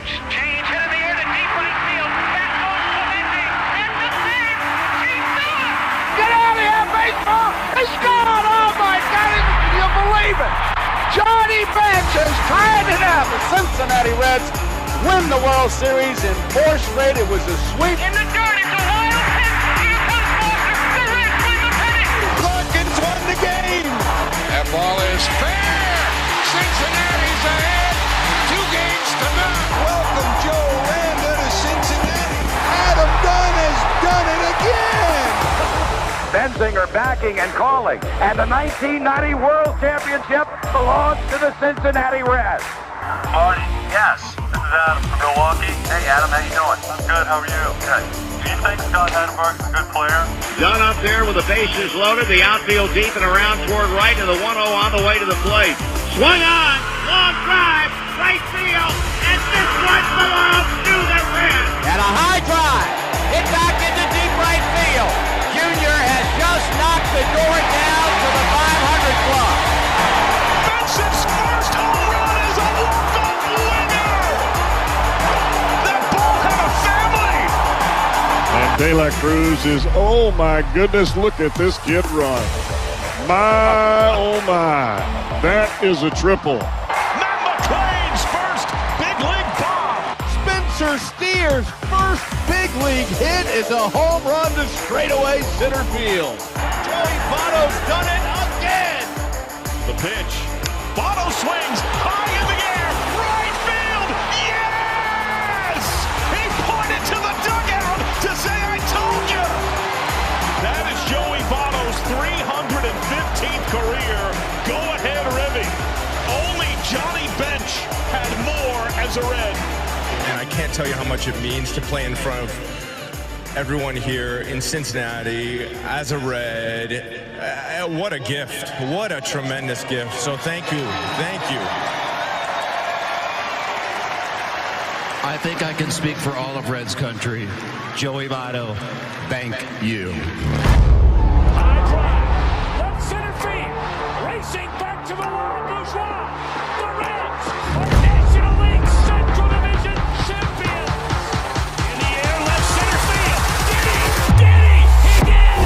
Change hit in the air to deep right field. Back goes Clemente. And the thing. She's done. Get out of here, baseball. It's gone. Oh, my God. Can you believe it? Johnny Benson is tying it up. The Cincinnati Reds win the World Series in 4 straight. It was a sweep. In the dirt. It's a wild pitch. Here comes Walker. The Reds win the pennant. Hawkins won the game. That ball is fair. Cincinnati's ahead. 2 games to none. Welcome Joe Randa to Cincinnati. Adam Dunn has done it again. Bensinger backing and calling. And the 1990 World Championship belongs to the Cincinnati Reds. Marty, yes. This is Adam from Milwaukee. Hey, Adam, how you doing? I'm good. How are you? Good. Do you think Scott Chatterbox is a good player? Done up there with the bases loaded. The outfield deep and around toward right, and the 1-0 on the way to the plate. Swung on. Long drive. Right field. And this one belongs to the Reds. And a high drive. Hit back into deep right field. Junior has just knocked the door down to the 500 club. Benson's first home run is a walk-off winner. That ball had a family. And De La Cruz is, oh my goodness, look at this kid run. My, oh my, that is a triple. Matt McClain's first big league bomb. Spencer Steer's first big league hit is a home run to straightaway center field. Joey Votto's done it again. The pitch. Botto swings high in the air. Right field. Yes! He pointed to the dugout to say, I told you. That is Joey Votto's 315th career go-ahead ribby. Only Johnny Bench had more as a Red. And I can't tell you how much it means to play in front of everyone here in Cincinnati as a Red. What a gift. What a tremendous gift. So thank you. Thank you. I think I can speak for all of Reds country. Joey Votto, thank you. High drive. Left center field. Racing back to the wall. Bourgeois. The Reds are National League Central Division champions. In the air, left center field. Did he? Did he? He did.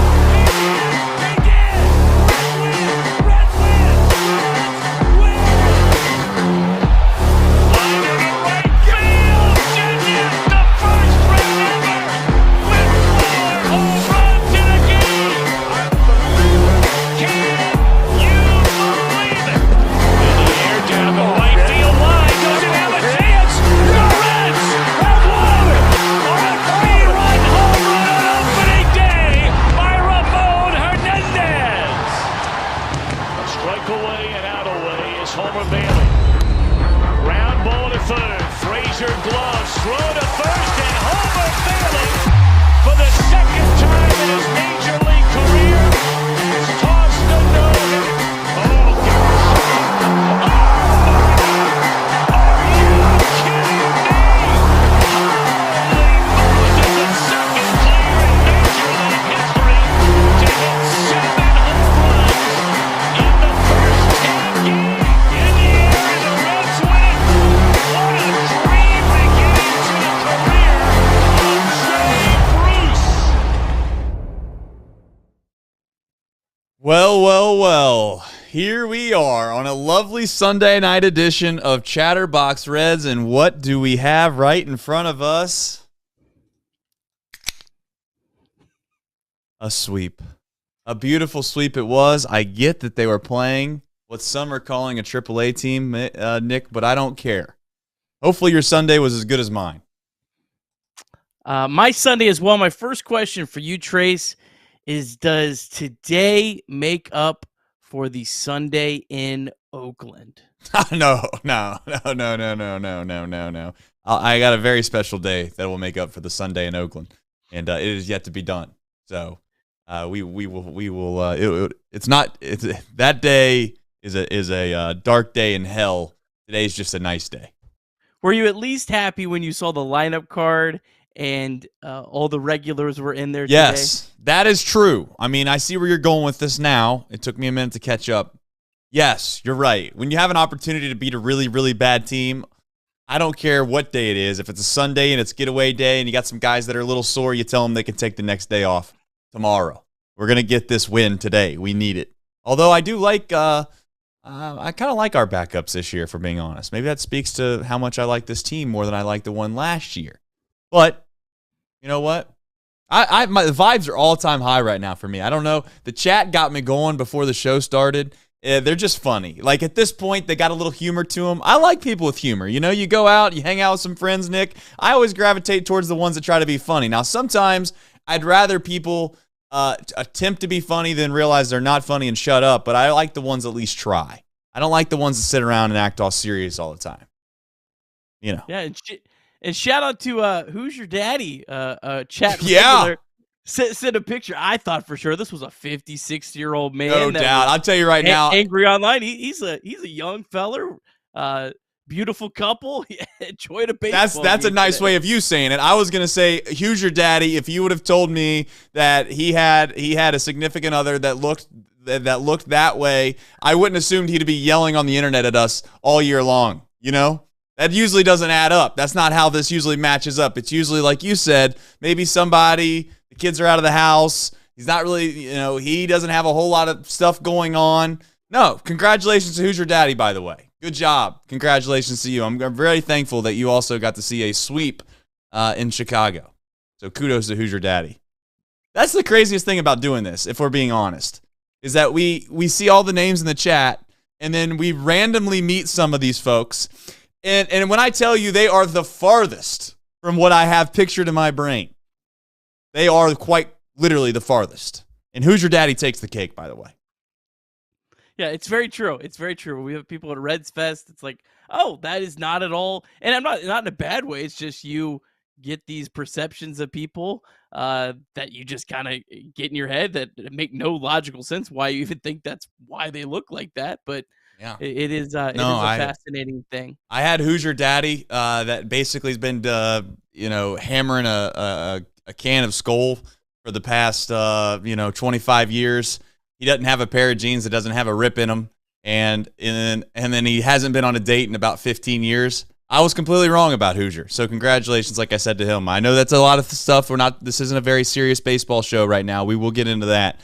He did. Reds win. Reds win. Line to the right field. Genius, the first Red ever with 4 home runs in a game. Can you believe it? In the air, down the right field line. Doesn't have a chance. The Reds have won on a 3-run home run on opening day by Ramon Hernandez. A strike away and out away is Homer Bailey. Ground ball to third. Frazier gloves. Throw to first, and Homer Bailey, for the second time in his major league career, has tossed a no-hitter. Oh, gosh. Oh, are you kidding me? Holy Moses, the second player in major league history to hit 7 home runs in the first 10 games. In the air, and the Reds win. What a dream beginning to the career of Jay Bruce. Well, well, well. Here we are on a lovely Sunday night edition of Chatterbox Reds, and what do we have right in front of us? A sweep. A beautiful sweep it was. I get that they were playing what some are calling a Triple-A team, Nick, but I don't care. Hopefully your Sunday was as good as mine. My Sunday as well. My first question for you, Trace, is does today make up for the Sunday in Oakland? No. I got a very special day that will make up for the Sunday in Oakland, and it is yet to be done. So we will. It's not. It's that day is a dark day in hell. Today's just a nice day. Were you at least happy when you saw the lineup card and all the regulars were in there today? Yes, that is true. I mean, I see where you're going with this now. It took me a minute to catch up. Yes, you're right. When you have an opportunity to beat a really, really bad team, I don't care what day it is. If it's a Sunday and it's getaway day and you got some guys that are a little sore, you tell them they can take the next day off tomorrow. We're going to get this win today. We need it. Although I do like, I kind of like our backups this year, for being honest. Maybe that speaks to how much I like this team more than I like the one last year. But you know what? The vibes are all-time high right now for me. I don't know. The chat got me going before the show started. They're just funny. Like, at this point, they got a little humor to them. I like people with humor. You know, you go out, you hang out with some friends, Nick. I always gravitate towards the ones that try to be funny. Now, sometimes I'd rather people attempt to be funny than realize they're not funny and shut up, but I like the ones that at least try. I don't like the ones that sit around and act all serious all the time. You know. Yeah, and shout out to Who's Your Daddy? Chat. Yeah. Sent a picture. I thought for sure this was a 50, 60-year-old man. No doubt. I'll tell you right now. Angry online. He's a young feller. Beautiful couple. Enjoyed a baseball. That's a nice today. way of you saying it. I was gonna say, "Who's your daddy?" If you would have told me that he had a significant other that looked that way, I wouldn't assumed he'd be yelling on the internet at us all year long. You know, that usually doesn't add up. That's not how this usually matches up. It's usually, like you said, maybe the kids are out of the house. He's not really, he doesn't have a whole lot of stuff going on. No, congratulations to Who's Your Daddy, by the way. Good job. Congratulations to you. I'm very thankful that you also got to see a sweep in Chicago. So kudos to Who's Your Daddy. That's the craziest thing about doing this, if we're being honest, is that we see all the names in the chat, and then we randomly meet some of these folks. And when I tell you they are the farthest from what I have pictured in my brain, they are quite literally the farthest. And Who's Your Daddy takes the cake, by the way. Yeah, it's very true. It's very true. We have people at Reds Fest. It's like, oh, that is not at all. And I'm not in a bad way. It's just you get these perceptions of people that you just kind of get in your head that make no logical sense why you even think that's why they look like that. But yeah, it is a fascinating thing. I had Who's Your Daddy that basically has been, hammering a can of Skol for the past, 25 years. He doesn't have a pair of jeans that doesn't have a rip in them. And then he hasn't been on a date in about 15 years. I was completely wrong about Hoosier. So congratulations, like I said to him. I know that's a lot of stuff. This isn't a very serious baseball show right now. We will get into that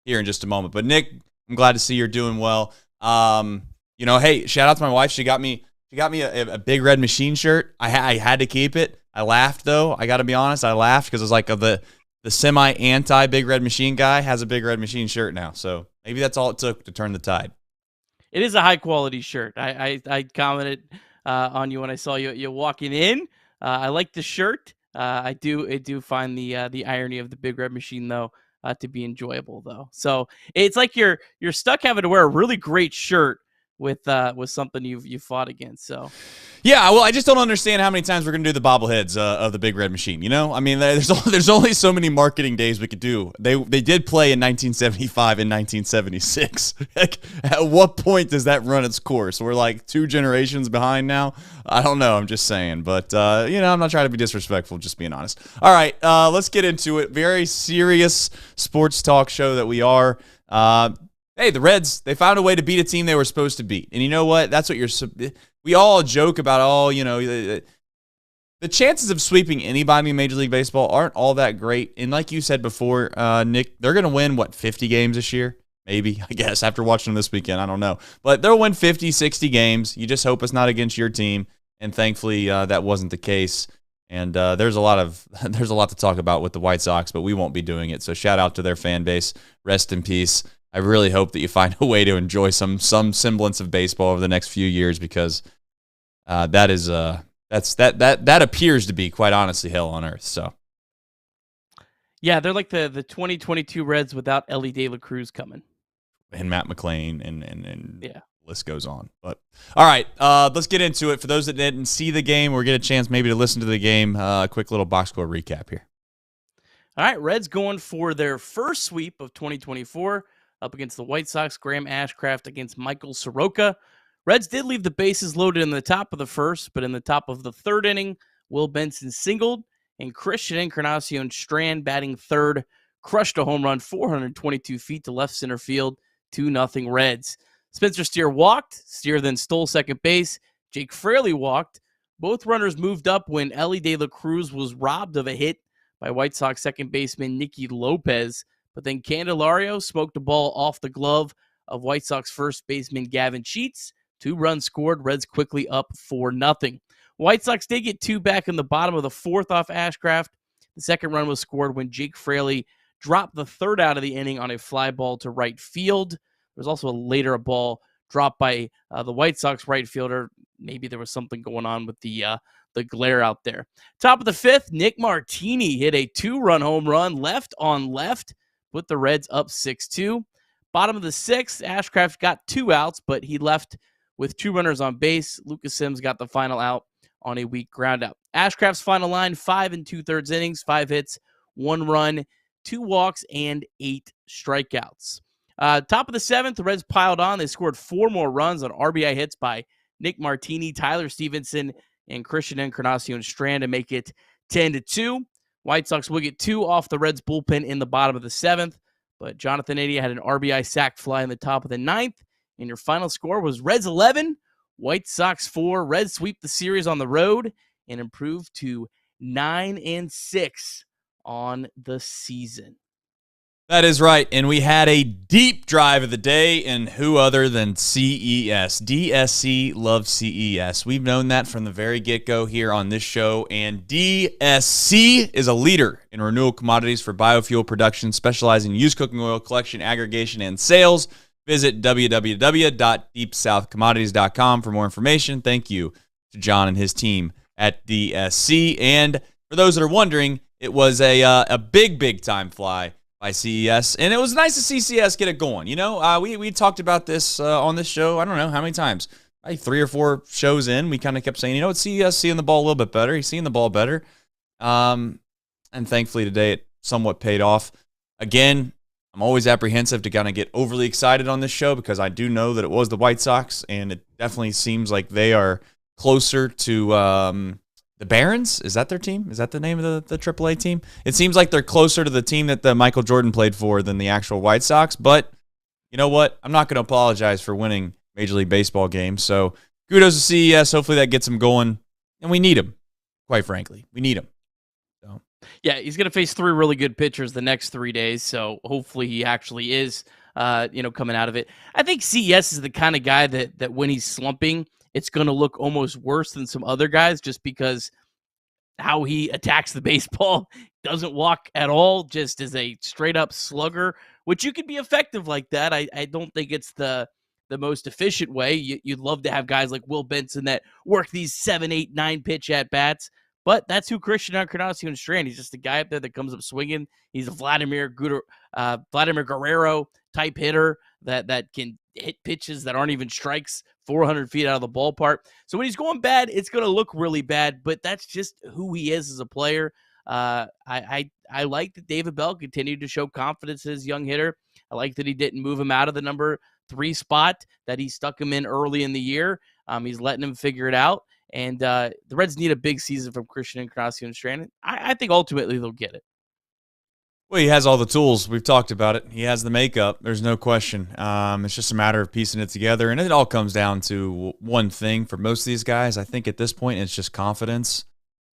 here in just a moment. But Nick, I'm glad to see you're doing well. Hey, shout out to my wife. She got me a Big Red Machine shirt. I had to keep it. I laughed though. I got to be honest. I laughed because it was like the semi-anti Big Red Machine guy has a Big Red Machine shirt now. So maybe that's all it took to turn the tide. It is a high quality shirt. I commented on you when I saw you walking in. I like the shirt. I do find the irony of the Big Red Machine though to be enjoyable though. So it's like you're stuck having to wear a really great shirt with something you've fought against. So yeah, well, I just don't understand how many times we're gonna do the bobbleheads of the Big Red Machine. You know, I mean, there's only so many marketing days we could do. They did play in 1975 and 1976. Like, at what point does that run its course? We're like 2 generations behind now. I don't know. I'm just saying, but I'm not trying to be disrespectful. Just being honest. All right, let's get into it. Very serious sports talk show that we are. Hey, the Reds, they found a way to beat a team they were supposed to beat. And you know what? That's what we all joke about, the chances of sweeping anybody in Major League Baseball aren't all that great. And like you said before, Nick, they're going to win, 50 games this year? Maybe, I guess, after watching them this weekend. I don't know. But they'll win 50, 60 games. You just hope it's not against your team. And thankfully, that wasn't the case. And there's a lot to talk about with the White Sox, but we won't be doing it. So shout out to their fan base. Rest in peace. I really hope that you find a way to enjoy some semblance of baseball over the next few years, because that appears to be, quite honestly, hell on earth. So yeah, they're like the 2022 Reds without Ellie De La Cruz coming, and Matt McClain, and yeah, the list goes on. But all right, let's get into it. For those that didn't see the game or get a chance maybe to listen to the game, a quick little box score recap here. All right, Reds going for their first sweep of 2024. Up against the White Sox. Graham Ashcraft against Michael Soroka. Reds did leave the bases loaded in the top of the first, but in the top of the third inning, Will Benson singled, and Christian Encarnacion Strand, batting third, crushed a home run 422 feet to left center field, 2-0 Reds. Spencer Steer walked. Steer then stole second base. Jake Fraley walked. Both runners moved up when Elly De La Cruz was robbed of a hit by White Sox second baseman Nicky Lopez, but then Candelario smoked a ball off the glove of White Sox first baseman Gavin Sheets. 2 runs scored, Reds quickly up 4-0. White Sox did get 2 back in the bottom of the 4th off Ashcraft. The second run was scored when Jake Fraley dropped the 3rd out of the inning on a fly ball to right field. There was also a ball dropped by the White Sox right fielder. Maybe there was something going on with the glare out there. Top of the 5th, Nick Martini hit a 2-run home run left on left, put the Reds up 6-2. Bottom of the 6th, Ashcraft got 2 outs, but he left with 2 runners on base. Lucas Sims got the final out on a weak groundout. Ashcraft's final line, 5 2/3 innings, 5 hits, 1 run, 2 walks, and 8 strikeouts. Top of the 7th, the Reds piled on. They scored 4 more runs on RBI hits by Nick Martini, Tyler Stevenson, and Christian Encarnacion Strand to make it 10-2. White Sox will get 2 off the Reds bullpen in the bottom of the 7th, but Jonathan India had an RBI sac fly in the top of the 9th, and your final score was Reds 11, White Sox 4. Reds sweep the series on the road and improve to 9-6 on the season. That is right, and we had a deep drive of the day, and who other than CES. DSC loves CES. We've known that from the very get-go here on this show, and DSC is a leader in renewable commodities for biofuel production, specializing in used cooking oil collection, aggregation, and sales. Visit www.deepsouthcommodities.com for more information. Thank you to John and his team at DSC, and for those that are wondering, it was a big time fly by CES, and it was nice to see CES get it going. You know, we talked about this on this show, I don't know how many times, like 3 or 4 shows in, we kind of kept saying, you know what, CES seeing the ball a little bit better. He's seeing the ball better. And thankfully today it somewhat paid off. Again, I'm always apprehensive to kind of get overly excited on this show because I do know that it was the White Sox, and it definitely seems like they are closer to the Barons. Is that their team? Is that the name of the Triple-A team? It seems like they're closer to the team that the Michael Jordan played for than the actual White Sox. But you know what? I'm not going to apologize for winning Major League Baseball games. So kudos to CES. Hopefully that gets them going. And we need them, quite frankly. We need them. So. Yeah, he's going to face 3 really good pitchers the next 3 days. So hopefully he actually is, coming out of it. I think CES is the kind of guy that when he's slumping, it's going to look almost worse than some other guys just because how he attacks the baseball, doesn't walk at all, just as a straight-up slugger, which you can be effective like that. I don't think it's the most efficient way. You'd love to have guys like Will Benson that work these 7, 8, 9 pitch at-bats, but that's who Christian Encarnacion Strand. He's just a guy up there that comes up swinging. He's a Vladimir Guerrero type hitter that can hit pitches that aren't even strikes 400 feet out of the ballpark. So when he's going bad, it's going to look really bad, but that's just who he is as a player. I like that David Bell continued to show confidence in his young hitter. I like that he didn't move him out of the number 3 spot that he stuck him in early in the year. He's letting him figure it out. And the Reds need a big season from Christian Encarnacion Strand. I think ultimately they'll get it. Well, he has all the tools. We've talked about it. He has the makeup. There's no question. It's just a matter of piecing it together. And it all comes down to one thing for most of these guys. I think at this point, it's just confidence.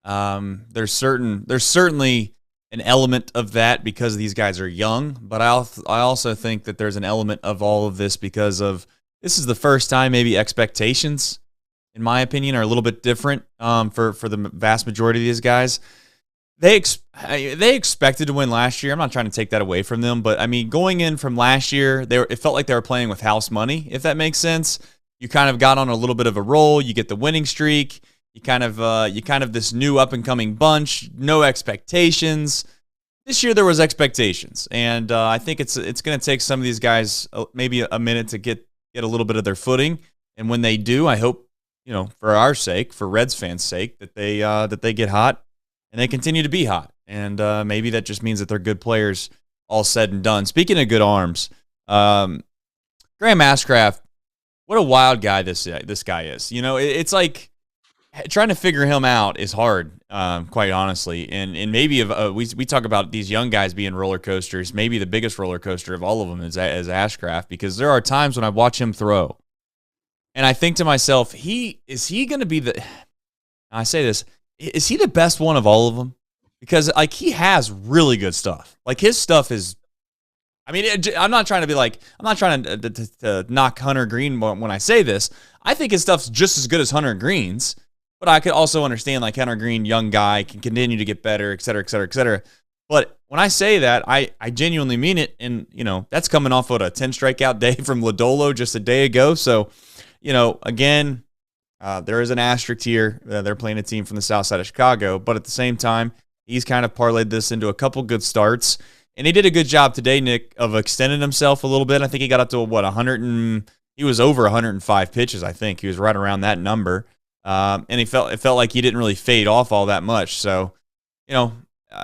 There's certainly an element of that because these guys are young. But I also think that there's an element of all of this because of this is the first time maybe expectations, in my opinion, are a little bit different for the vast majority of these guys. They expected to win last year. I'm not trying to take that away from them, but I mean, going in from last year, it felt like they were playing with house money, if that makes sense. You kind of got on a little bit of a roll. You get the winning streak. You kind of this new up and coming bunch. No expectations. This year there was expectations, and I think it's going to take some of these guys maybe a minute to get a little bit of their footing. And when they do, I hope for our sake, for Reds fans' sake, that they get hot. And they continue to be hot. And maybe that just means that they're good players all said and done. Speaking of good arms, Graham Ashcraft, what a wild guy this guy is. It's like trying to figure him out is hard, quite honestly. And maybe we talk about these young guys being roller coasters. Maybe the biggest roller coaster of all of them is Ashcraft, because there are times when I watch him throw. And I think to myself, is he going to be the? I say this, is he the best one of all of them? Because like he has really good stuff. Like his stuff is. I mean, I'm not trying to knock Hunter Green when I say this. I think his stuff's just as good as Hunter Green's, but I could also understand like Hunter Green, young guy, can continue to get better, et cetera, et cetera, et cetera. But when I say that, I genuinely mean it, and that's coming off of a 10 strikeout day from Lodolo just a day ago. So, again, there is an asterisk here. They're playing a team from the south side of Chicago, but at the same time, he's kind of parlayed this into a couple good starts. And he did a good job today, Nick, of extending himself a little bit. I think he got up to, 100 and he was over 105 pitches, I think. He was right around that number. And it felt like he didn't really fade off all that much. So,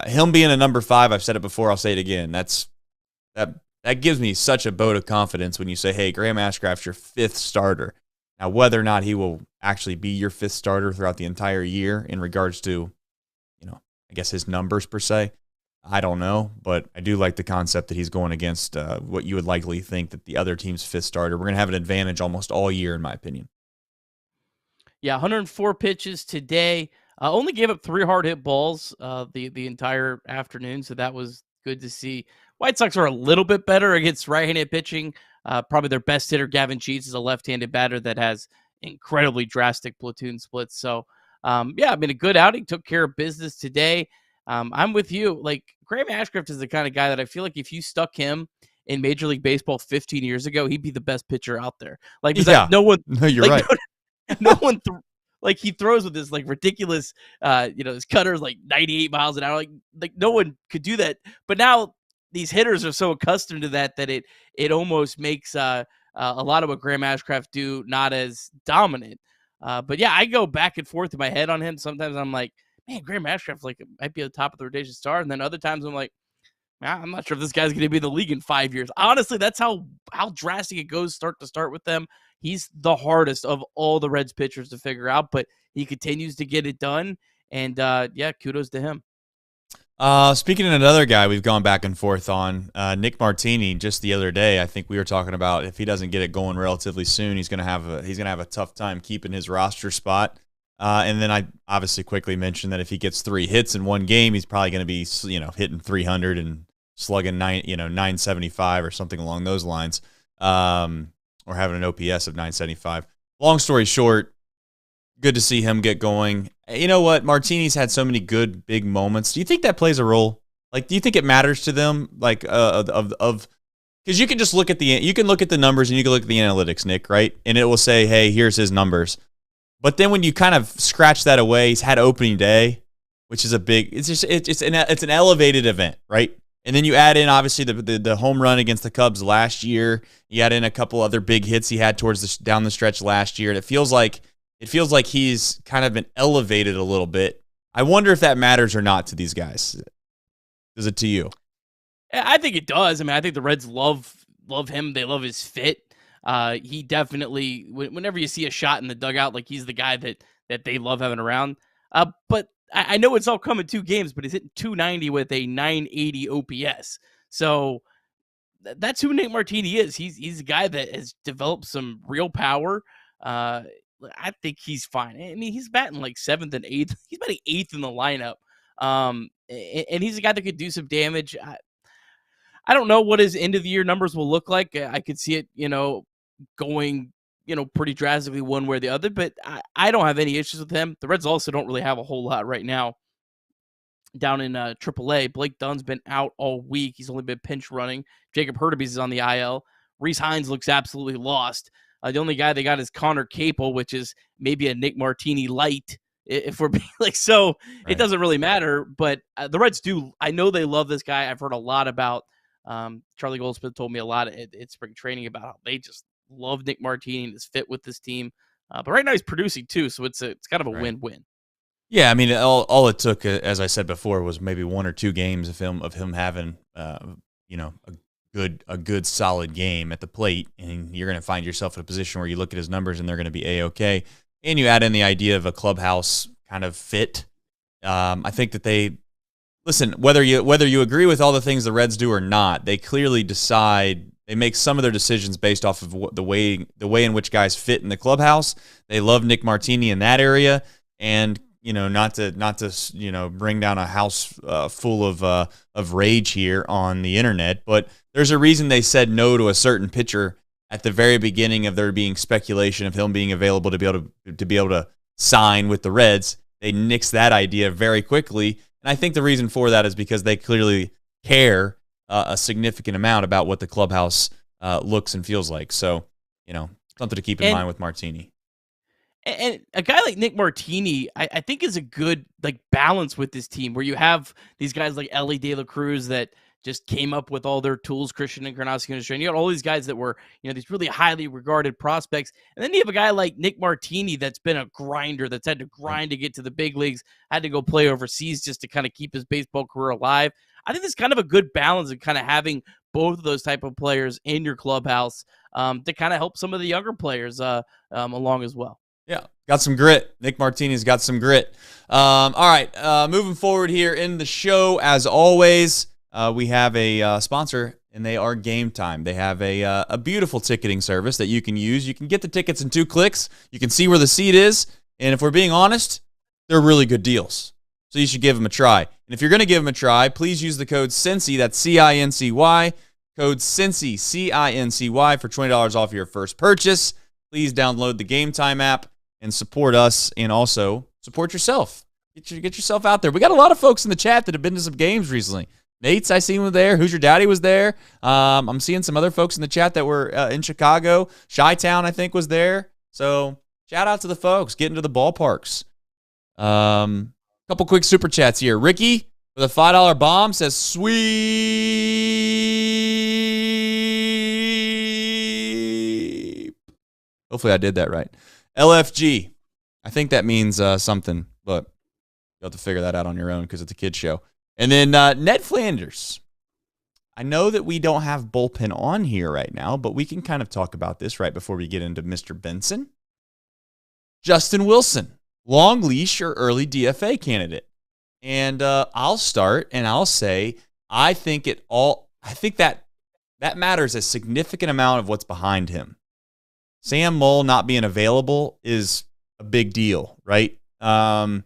him being a number 5, I've said it before, I'll say it again. That gives me such a vote of confidence when you say, hey, Graham Ashcraft's your 5th starter. Now, whether or not he will actually be your 5th starter throughout the entire year in regards to, I guess his numbers per se, I don't know, but I do like the concept that he's going against what you would likely think that the other team's 5th starter. We're going to have an advantage almost all year, in my opinion. Yeah, 104 pitches today. Only gave up 3 hard hit balls the entire afternoon, so that was good to see. White Sox are a little bit better against right-handed pitching. Probably their best hitter, Gavin Sheets, is a left-handed batter that has incredibly drastic platoon splits. So, a good outing. Took care of business today. I'm with you. Like, Graham Ashcraft is the kind of guy that I feel like if you stuck him in Major League Baseball 15 years ago, he'd be the best pitcher out there. Like, no one. No, you're right. No one. He throws with this like ridiculous, his cutter is like 98 miles an hour. Like no one could do that. But now these hitters are so accustomed to that it almost makes a lot of what Graham Ashcraft do not as dominant. But yeah, I go back and forth in my head on him. Sometimes I'm like, man, Graham Ashcraft might be at the top of the rotation star, and then other times I'm like, man, I'm not sure if this guy's going to be in the league in 5 years. Honestly, that's how drastic it goes start to start with them. He's the hardest of all the Reds pitchers to figure out, but he continues to get it done, and kudos to him. Speaking of another guy we've gone back and forth on, Nick Martini. Just the other day, I think we were talking about if he doesn't get it going relatively soon, he's going to have a tough time keeping his roster spot. And then I obviously quickly mentioned that if he gets 3 hits in one game, he's probably going to be, hitting 300 and slugging 975 or something along those lines, or having an OPS of 975. Long story short, good to see him get going. You know what? Martini's had so many good big moments. Do you think that plays a role? Like, do you think it matters to them? Like, because you can just look at the numbers and you can look at the analytics, Nick, right? And it will say, hey, here's his numbers. But then when you kind of scratch that away, he's had opening day, which is it's an elevated event, right? And then you add in obviously the home run against the Cubs last year. You add in a couple other big hits he had towards down the stretch last year, and it feels like he's kind of been elevated a little bit. I wonder if that matters or not to these guys. Does it to you? I think it does. I mean, I think the Reds love him. They love his fit. He definitely, whenever you see a shot in the dugout, like he's the guy that they love having around. But I know it's all come in 2 games, but he's hitting 290 with a 980 OPS. So that's who Nick Martini is. He's a guy that has developed some real power. I think he's fine. I mean, he's batting like 7th and 8th. He's batting 8th in the lineup. And he's a guy that could do some damage. I don't know what his end of the year numbers will look like. I could see it, going, pretty drastically one way or the other, but I don't have any issues with him. The Reds also don't really have a whole lot right now down in Triple-A. Blake Dunn's been out all week. He's only been pinch running. Jacob Hurtubise is on the IL. Reese Hines looks absolutely lost. The only guy they got is Connor Capel, which is maybe a Nick Martini light, if we're being like, so right. It doesn't really matter, but the Reds do. I know they love this guy. I've heard a lot about Charlie Goldsmith told me a lot at spring training about how they just love Nick Martini and his fit with this team. But right now he's producing too, so it's kind of a win-win. Yeah, I mean, all it took, as I said before, was maybe 1 or 2 games of him having, a good solid game at the plate, and you're going to find yourself in a position where you look at his numbers and they're going to be A-okay. And you add in the idea of a clubhouse kind of fit. I think that they listen, whether you agree with all the things the Reds do or not, they clearly decide They make some of their decisions based off of the way in which guys fit in the clubhouse. They love Nick Martini in that area, and not to bring down a house full of rage here on the internet, but there's a reason they said no to a certain pitcher at the very beginning of there being speculation of him being available to be able to sign with the Reds. They nixed that idea very quickly, and I think the reason for that is because they clearly care a significant amount about what the clubhouse looks and feels like. So, something to keep in mind with Martini. And a guy like Nick Martini, I think is a good balance with this team, where you have these guys like Ellie De La Cruz that just came up with all their tools, Christian Encarnacion, and you got all these guys that were, these really highly regarded prospects. And then you have a guy like Nick Martini that's been a grinder, that's had to grind to get to the big leagues, had to go play overseas just to kind of keep his baseball career alive. I think there's kind of a good balance of kind of having both of those type of players in your clubhouse to kind of help some of the younger players along as well. Yeah, got some grit. Nick Martini's got some grit. All right, moving forward here in the show, as always, we have a sponsor, and they are Game Time. They have a beautiful ticketing service that you can use. You can get the tickets in 2 clicks. You can see where the seat is, and if we're being honest, they're really good deals. So you should give them a try. And if you're going to give them a try, please use the code CINCY, that's CINCY, code CINCY, C-I-N-C-Y, for $20 off your first purchase. Please download the Game Time app and support us, and also support yourself. Get yourself out there. We got a lot of folks in the chat that have been to some games recently. Nate's, I seen was there. Who's Your Daddy was there. I'm seeing some other folks in the chat that were in Chicago. Chi-Town, I think, was there. So shout out to the folks getting to the ballparks. Couple quick super chats here. Ricky with a $5 bomb says, sweep. Hopefully I did that right. LFG. I think that means something, but you'll have to figure that out on your own because it's a kid's show. And then Ned Flanders. I know that we don't have bullpen on here right now, but we can kind of talk about this right before we get into Mr. Benson. Justin Wilson, long leash or early DFA candidate. And I'll start and I'll say I think that matters a significant amount of what's behind him. Sam Mull not being available is a big deal, right? I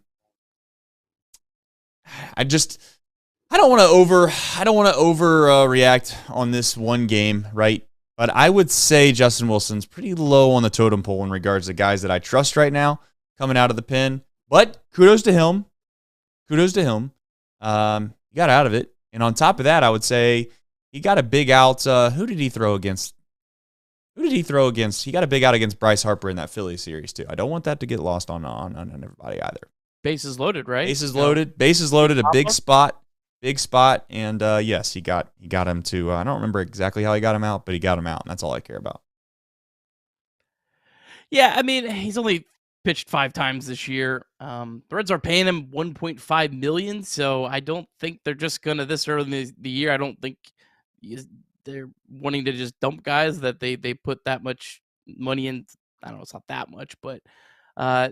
don't want to overreact on this one game, right? But I would say Justin Wilson's pretty low on the totem pole in regards to guys that I trust right now coming out of the pen. But kudos to him. He got out of it. And on top of that, I would say he got a big out. Who did he throw against? He got a big out against Bryce Harper in that Philly series, too. I don't want that to get lost on everybody either. Bases loaded, right? Bases loaded, a big spot. And yes, he got him to, I don't remember exactly how he got him out, but he got him out, and that's all I care about. Yeah, I mean, he's only pitched 5 times this year. The Reds are paying him $1.5 million, so I don't think they're just going to, this early in the year, I don't think they're wanting to just dump guys that they put that much money in. I don't know, it's not that much, but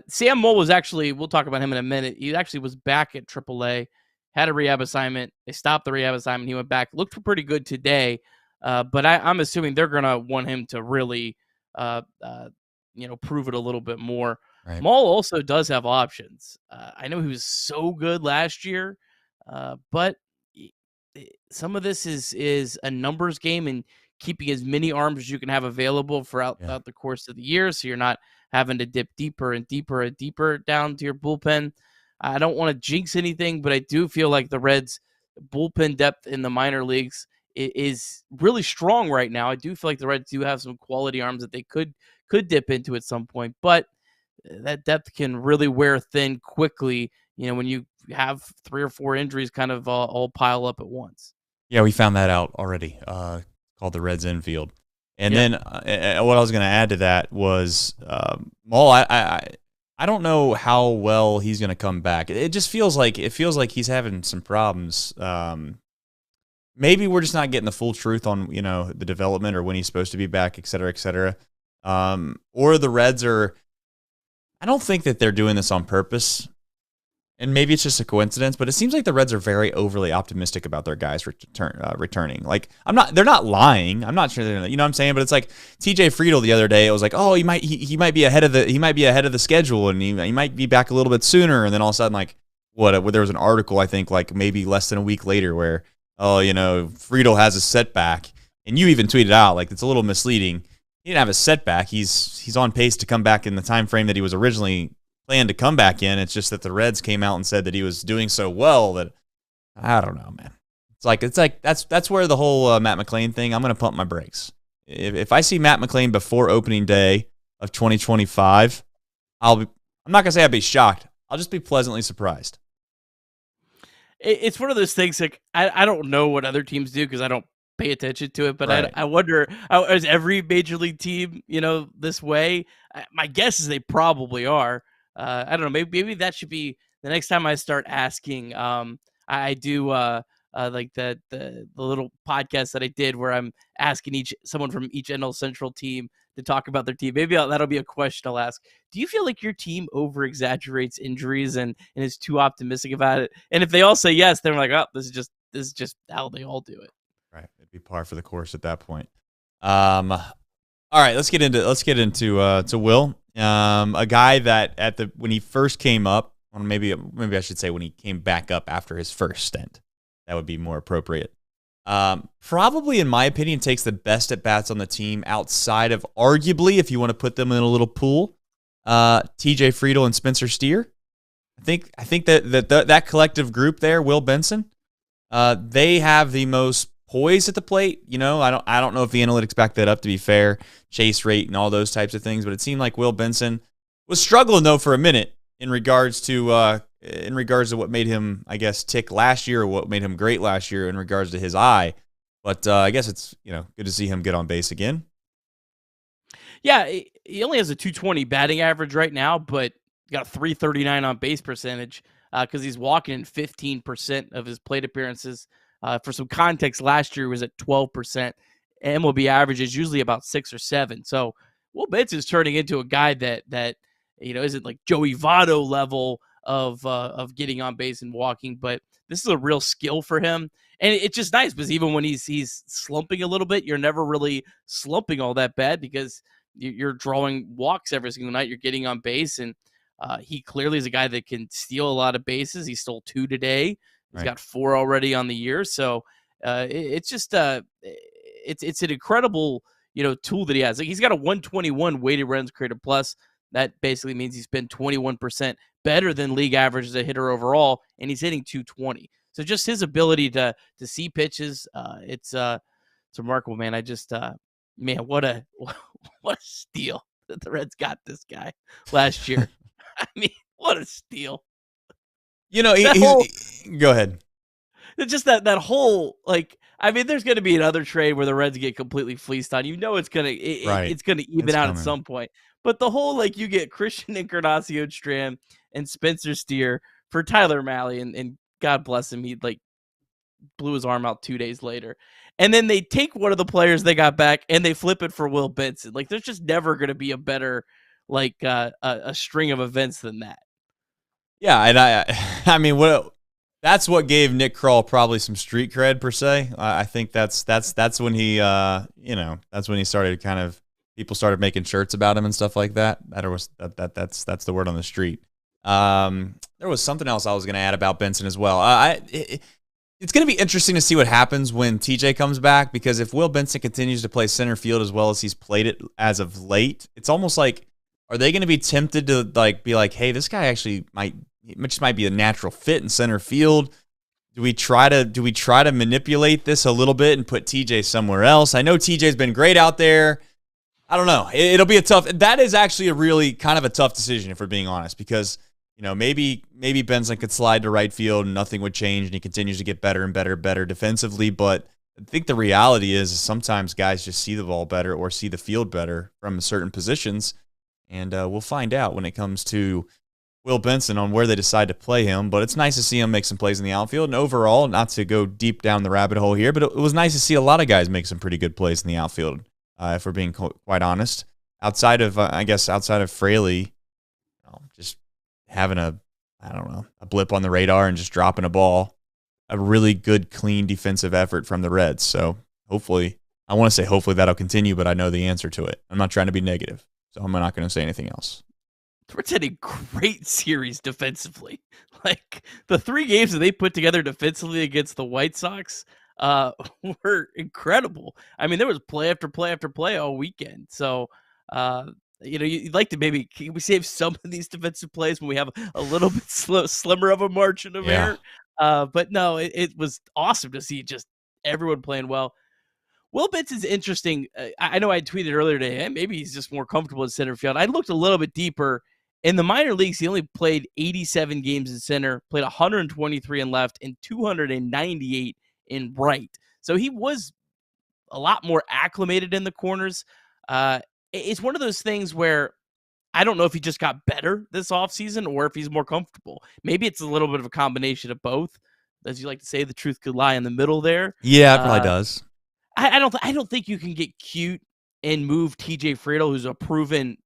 Sam Mull was actually, we'll talk about him in a minute. He actually was back at Triple-A, had a rehab assignment. They stopped the rehab assignment. He went back, looked pretty good today. But I'm assuming they're going to want him to really, prove it a little bit more. Right. Mull also does have options. I know he was so good last year, but some of this is a numbers game and keeping as many arms as you can have available throughout the course of the year, so you're not having to dip deeper and deeper and deeper down to your bullpen. I don't want to jinx anything, but I do feel like the Reds' bullpen depth in the minor leagues is really strong right now. I do feel like the Reds do have some quality arms that they could dip into at some point, but that depth can really wear thin quickly, when you have 3 or 4 injuries kind of all pile up at once. Yeah, we found that out already, called the Reds infield. And then what I was going to add to that was Mull, I don't know how well he's going to come back. It just feels like he's having some problems. Maybe we're just not getting the full truth on, the development or when he's supposed to be back, et cetera, et cetera. Or the Reds are, I don't think that they're doing this on purpose. and maybe it's just a coincidence, but it seems like the Reds are very overly optimistic about their guys returning. Like they're not lying. I'm not sure they're, you know what I'm saying, but it's like TJ Friedl the other day. It was like, oh, he might be ahead of the schedule, and he might be back a little bit sooner, and then all of a sudden, like there was an article, I think, like maybe less than a week later, where Friedl has a setback, and you even tweeted out like it's a little misleading. He didn't have a setback. He's on pace to come back in the time frame that he was originally planned to come back in. It's just that the Reds came out and said that he was doing so well that I don't know, man. It's like that's where the whole Matt McLain thing. I'm gonna pump my brakes. If I see Matt McLain before opening day of 2025, I'm not gonna say I'd be shocked. I'll just be pleasantly surprised. It's one of those things like I don't know what other teams do because I don't pay attention to it, but Right. I wonder, is every major league team, this way? My guess is they probably are. I don't know. Maybe that should be the next time I start asking. I do like the little podcast that I did where I'm asking someone from each NL Central team to talk about their team. Maybe that'll be a question I'll ask. Do you feel like your team over exaggerates injuries and is too optimistic about it? And if they all say yes, then we're like, oh, this is just how they all do it. Right, it'd be par for the course at that point. All right, let's get into to Will, a guy that when he first came up, or maybe I should say when he came back up after his first stint, that would be more appropriate. Probably, in my opinion, takes the best at bats on the team outside of arguably, if you want to put them in a little pool, TJ Friedl and Spencer Steer. I think that collective group there, Will Benson, they have the most poise at the plate. I don't know if the analytics back that up, to be fair, chase rate and all those types of things, but it seemed like Will Benson was struggling though for a minute in regards to what made him, I guess, tick last year, or what made him great last year in regards to his eye. But I guess it's good to see him get on base again. Yeah, he only has a 220 batting average right now, but he got a 339 on base percentage because he's walking in 15% of his plate appearances. For some context, last year was at 12%. MLB average is usually about 6 or 7. So Will Benson is turning into a guy that isn't like Joey Votto level of getting on base and walking, but this is a real skill for him. And it's just nice because even when he's slumping a little bit, you're never really slumping all that bad because you're drawing walks every single night. You're getting on base, and he clearly is a guy that can steal a lot of bases. He stole 2 today. He's got 4 already on the year. So it's just it's an incredible tool that he has. Like, he's got a 121 weighted runs created plus. That basically means he's been 21% better than league average as a hitter overall, and he's hitting 220. So just his ability to see pitches, it's remarkable, man. I just man, what a steal that the Reds got this guy last year. I mean, what a steal. Go ahead. Just that whole, like, I mean, there's going to be another trade where the Reds get completely fleeced on. It's going to it's going to even out at some point. But the whole, like, you get Christian Encarnacion Strand and Spencer Steer for Tyler Mahle, and God bless him, he blew his arm out 2 days later. And then they take one of the players they got back and they flip it for Will Benson. Like, there's just never going to be a better a string of events than that. Yeah, and I mean, that's what gave Nick Krall probably some street cred per se. I think that's when he that's when he started people started making shirts about him and stuff like that. That's the word on the street. There was something else I was going to add about Benson as well. It's going to be interesting to see what happens when TJ comes back, because if Will Benson continues to play center field as well as he's played it as of late, it's almost like, are they going to be tempted to be like, hey, this guy actually might be a natural fit in center field? Do we try to manipulate this a little bit and put TJ somewhere else? I know TJ's been great out there. I don't know. It'll be that is actually a really kind of a tough decision, if we're being honest, because maybe Benson could slide to right field and nothing would change, and he continues to get better and better defensively. But I think the reality is sometimes guys just see the ball better or see the field better from certain positions, and we'll find out when it comes to Will Benson on where they decide to play him. But it's nice to see him make some plays in the outfield. And overall, not to go deep down the rabbit hole here, but it was nice to see a lot of guys make some pretty good plays in the outfield, if we're being quite honest. Outside of Fraley, just having a I don't know, a blip on the radar and just dropping a ball. A really good, clean defensive effort from the Reds. So hopefully, I want to say hopefully that'll continue, but I know the answer to it. I'm not trying to be negative, so I'm not going to say anything else. The Reds had a great series defensively. Like, the 3 games that they put together defensively against the White Sox were incredible. I mean, there was play after play after play all weekend. So, you'd like to maybe we save some of these defensive plays when we have a little bit slimmer of a margin of error. But no, it was awesome to see just everyone playing well. Will Benson's interesting. I know I tweeted earlier today, hey, maybe he's just more comfortable in center field. I looked a little bit deeper. In the minor leagues, he only played 87 games in center, played 123 in left, and 298 in right. So he was a lot more acclimated in the corners. It's one of those things where I don't know if he just got better this offseason or if he's more comfortable. Maybe it's a little bit of a combination of both. As you like to say, the truth could lie in the middle there. Yeah, it probably does. I don't think you can get cute and move TJ Friedl, who's a proven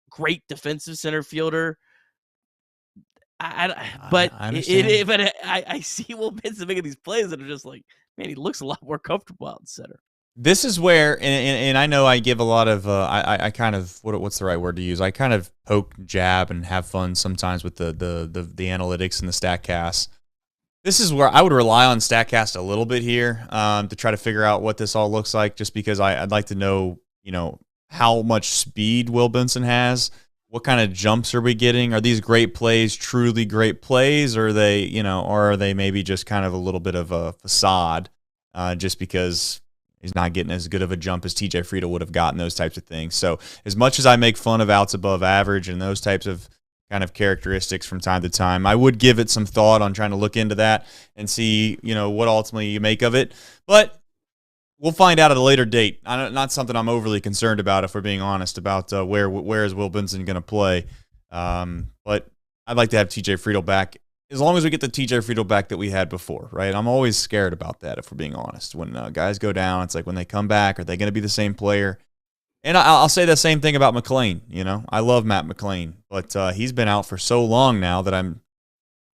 great defensive center fielder. But I see Will Benson making these plays that are just like, man, he looks a lot more comfortable out in center. This is where, and I know I give a lot of, I kind of, what's the right word to use? I kind of poke, jab, and have fun sometimes with the analytics and the StatCast. This is where I would rely on StatCast a little bit here to try to figure out what this all looks like, just because I'd like to know, how much speed Will Benson has. What kind of jumps are we getting? Are these great plays truly great plays, or are they, or are they maybe just kind of a little bit of a facade just because he's not getting as good of a jump as TJ Friedl would have gotten, those types of things. So as much as I make fun of outs above average and those types of kind of characteristics from time to time, I would give it some thought on trying to look into that and see, what ultimately you make of it. But we'll find out at a later date. Not something I'm overly concerned about, if we're being honest, about where is Will Benson going to play. But I'd like to have TJ Friedl back, as long as we get the TJ Friedl back that we had before, right? I'm always scared about that, if we're being honest. When guys go down, it's like, when they come back, are they going to be the same player? And I'll say the same thing about McClain. I love Matt McClain, but he's been out for so long now that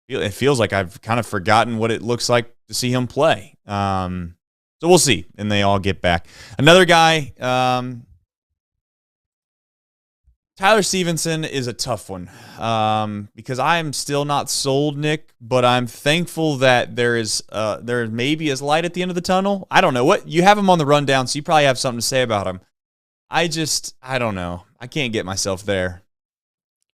it feels like I've kind of forgotten what it looks like to see him play. So we'll see, and they all get back. Another guy, Tyler Stevenson is a tough one because I'm still not sold, Nick, but I'm thankful that there maybe is light at the end of the tunnel. I don't know. What you have him on the rundown, so you probably have something to say about him. I don't know. I can't get myself there.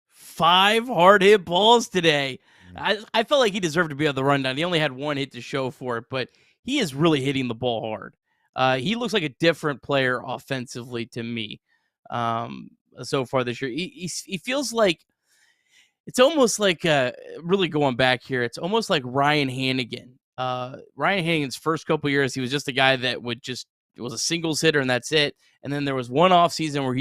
5 hard hit balls today. I felt like he deserved to be on the rundown. He only had 1 hit to show for it, but he is really hitting the ball hard. He looks like a different player offensively to me so far this year. He feels like, it's almost like, really going back here, it's almost like Ryan Hannigan. Ryan Hannigan's first couple years, he was just a guy that it was a singles hitter and that's it. And then there was one off season where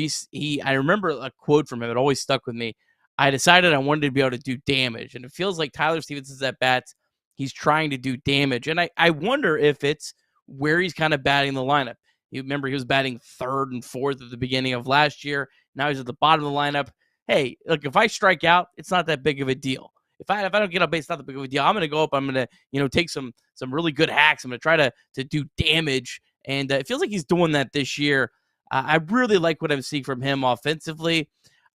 I remember a quote from him. It always stuck with me. I decided I wanted to be able to do damage. And it feels like Tyler Stevenson's at bats, he's trying to do damage. And I wonder if it's where he's kind of batting the lineup. You remember he was batting 3rd and 4th at the beginning of last year. Now he's at the bottom of the lineup. Hey, look, if I strike out, it's not that big of a deal. If I don't get on base, it's not that big of a deal. I'm going to go up. I'm going to, take some really good hacks. I'm going to try to do damage. And it feels like he's doing that this year. I really like what I'm seeing from him offensively.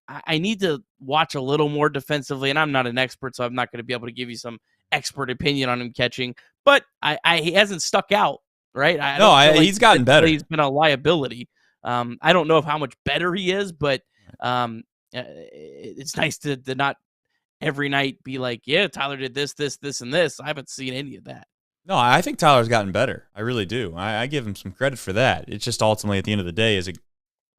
I need to watch a little more defensively, and I'm not an expert, so I'm not going to be able to give you some expert opinion on him catching. But he hasn't stuck out, right? He's gotten better. He's been a liability. I don't know how much better he is, but it's nice to not every night be like, yeah, Tyler did this, and this. I haven't seen any of that. No, I think Tyler's gotten better. I really do. I give him some credit for that. It's just ultimately at the end of the day, is it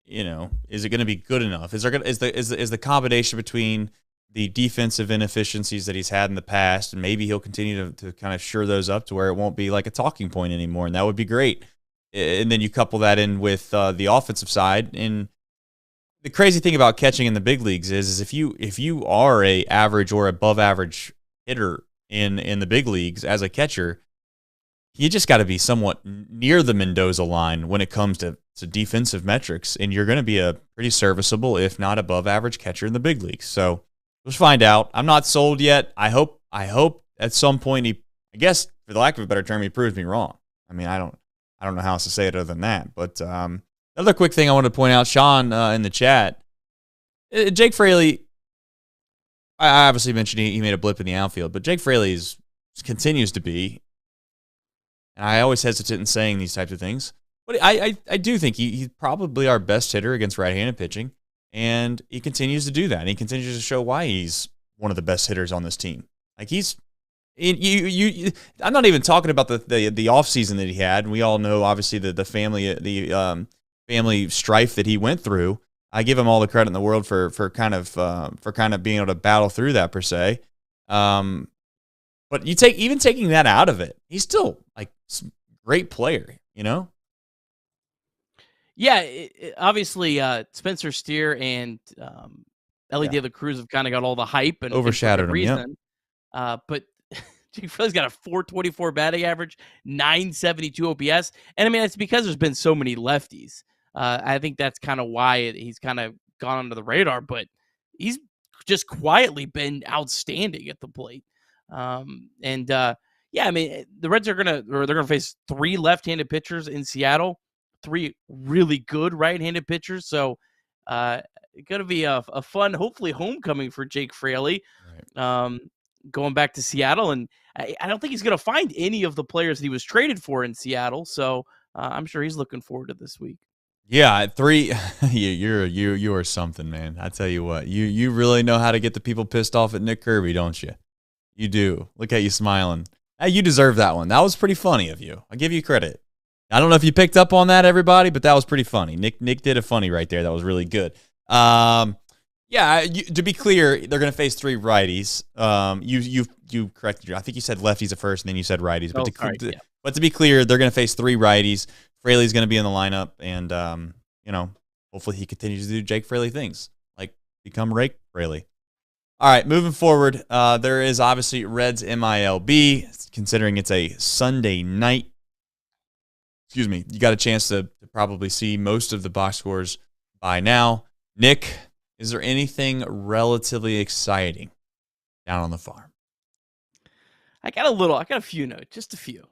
going to be good enough? Is the combination between the defensive inefficiencies that he's had in the past, and maybe he'll continue to kind of shore those up to where it won't be like a talking point anymore, and that would be great. And then you couple that in with the offensive side, and the crazy thing about catching in the big leagues is if you are a average or above average hitter in the big leagues as a catcher, you just got to be somewhat near the Mendoza line when it comes to defensive metrics, and you're going to be a pretty serviceable, if not above average catcher in the big leagues. So Let's find out. I'm not sold yet. I hope at some point I guess for the lack of a better term, he proves me wrong. I mean, I don't know how else to say it other than that. But another quick thing I wanted to point out, Sean in the chat, Jake Fraley. I obviously mentioned he made a blip in the outfield, but Jake Fraley continues to be, and I always hesitate in saying these types of things, but I do think he's probably our best hitter against right-handed pitching, and he continues to do that, and he continues to show why he's one of the best hitters on this team. Like I'm not even talking about the offseason that he had, and we all know obviously the family strife that he went through. I give him all the credit in the world for kind of being able to battle through that per se. But even taking that out of it, he's still like a great player, you know? Yeah, obviously Spencer Steer and Ellie De La Cruz have kind of got all the hype and overshadowed him. Yep. But Jake Fraley's got a 424 batting average, 972 OPS, and I mean it's because there's been so many lefties. I think that's kind of why he's kind of gone under the radar, but he's just quietly been outstanding at the plate. Yeah, I mean, the Reds are gonna face 3 left-handed pitchers in Seattle, 3 really good right-handed pitchers. So, it's gonna be a fun, hopefully, homecoming for Jake Fraley. Right. Going back to Seattle, and I don't think he's gonna find any of the players that he was traded for in Seattle. So, I'm sure he's looking forward to this week. Yeah, 3. You are something, man. I tell you what, you really know how to get the people pissed off at Nick Kirby, don't you? You do. Look at you smiling. Hey, you deserve that one. That was pretty funny of you. I'll give you credit. I don't know if you picked up on that, everybody, but that was pretty funny. Nick did a funny right there. That was really good. To be clear, they're going to face 3 righties. You corrected you. I think you said lefties at first, and then you said righties. But to be clear, they're going to face 3 righties. Fraley's going to be in the lineup, and hopefully he continues to do Jake Fraley things, like become Rake Fraley. All right, moving forward, there is obviously Reds MILB, considering it's a Sunday night. Excuse me. You got a chance to probably see most of the box scores by now. Nick, is there anything relatively exciting down on the farm? I got a few notes, just a few.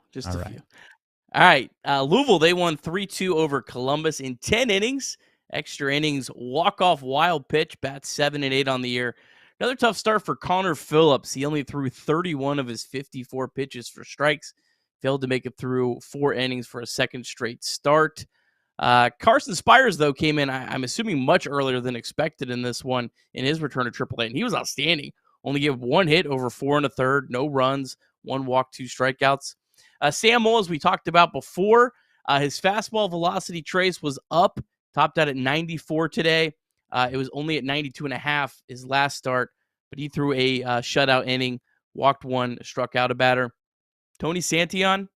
All right, Louisville, they won 3-2 over Columbus in 10 innings. Extra innings, walk-off wild pitch, bats 7 and 8 on the year. Another tough start for Connor Phillips. He only threw 31 of his 54 pitches for strikes. Failed to make it through 4 innings for a second straight start. Carson Spires, though, came in, I'm assuming, much earlier than expected in this one in his return to Triple-A, and he was outstanding. Only gave 1 hit over 4 1/3, no runs, 1 walk, 2 strikeouts. Sam Moll, as we talked about before, his fastball velocity trace was up, topped out at 94 today. It was only at 92.5 his last start, but he threw a shutout inning, walked 1, struck out a batter. Tony Santillan,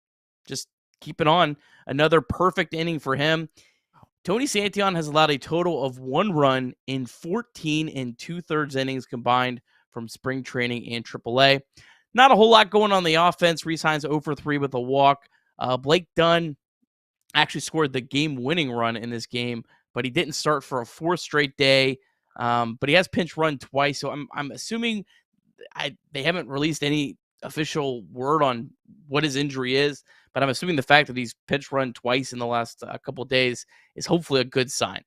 just keep it on. Another perfect inning for him. Tony Santillan has allowed a total of 1 run in 14 2/3 innings combined from spring training and Triple-A. Not a whole lot going on the offense. Reese Hines 0 for 3 with a walk. Blake Dunn actually scored the game-winning run in this game, but he didn't start for a 4th straight day. But he has pinch run twice, so I'm assuming they haven't released any official word on what his injury is, but I'm assuming the fact that he's pinch run twice in the last couple of days is hopefully a good sign.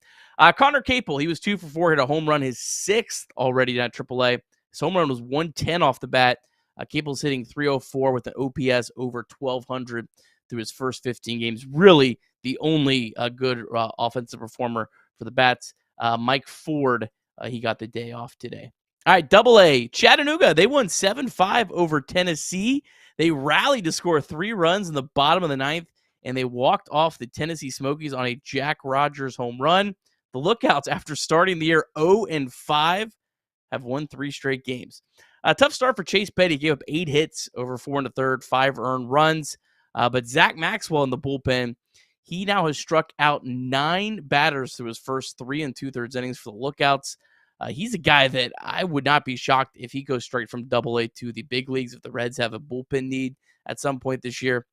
Connor Capel, he was 2 for 4, hit a home run, his 6th already at Triple-A. His home run was 110 off the bat. Capel's hitting 304 with an OPS over 1,200 through his first 15 games. Really the only good offensive performer for the Bats. Mike Ford, he got the day off today. All right, Double-A, Chattanooga, they won 7-5 over Tennessee. They rallied to score 3 runs in the bottom of the 9th, and they walked off the Tennessee Smokies on a Jack Rogers home run. The Lookouts, after starting the year 0-5, have won 3 straight games. A tough start for Chase Petty. He gave up 8 hits over 4 1/3, 5 earned runs. But Zach Maxwell in the bullpen, he now has struck out 9 batters through his first 3 2/3 innings for the Lookouts. He's a guy that I would not be shocked if he goes straight from Double-A to the big leagues if the Reds have a bullpen need at some point this year.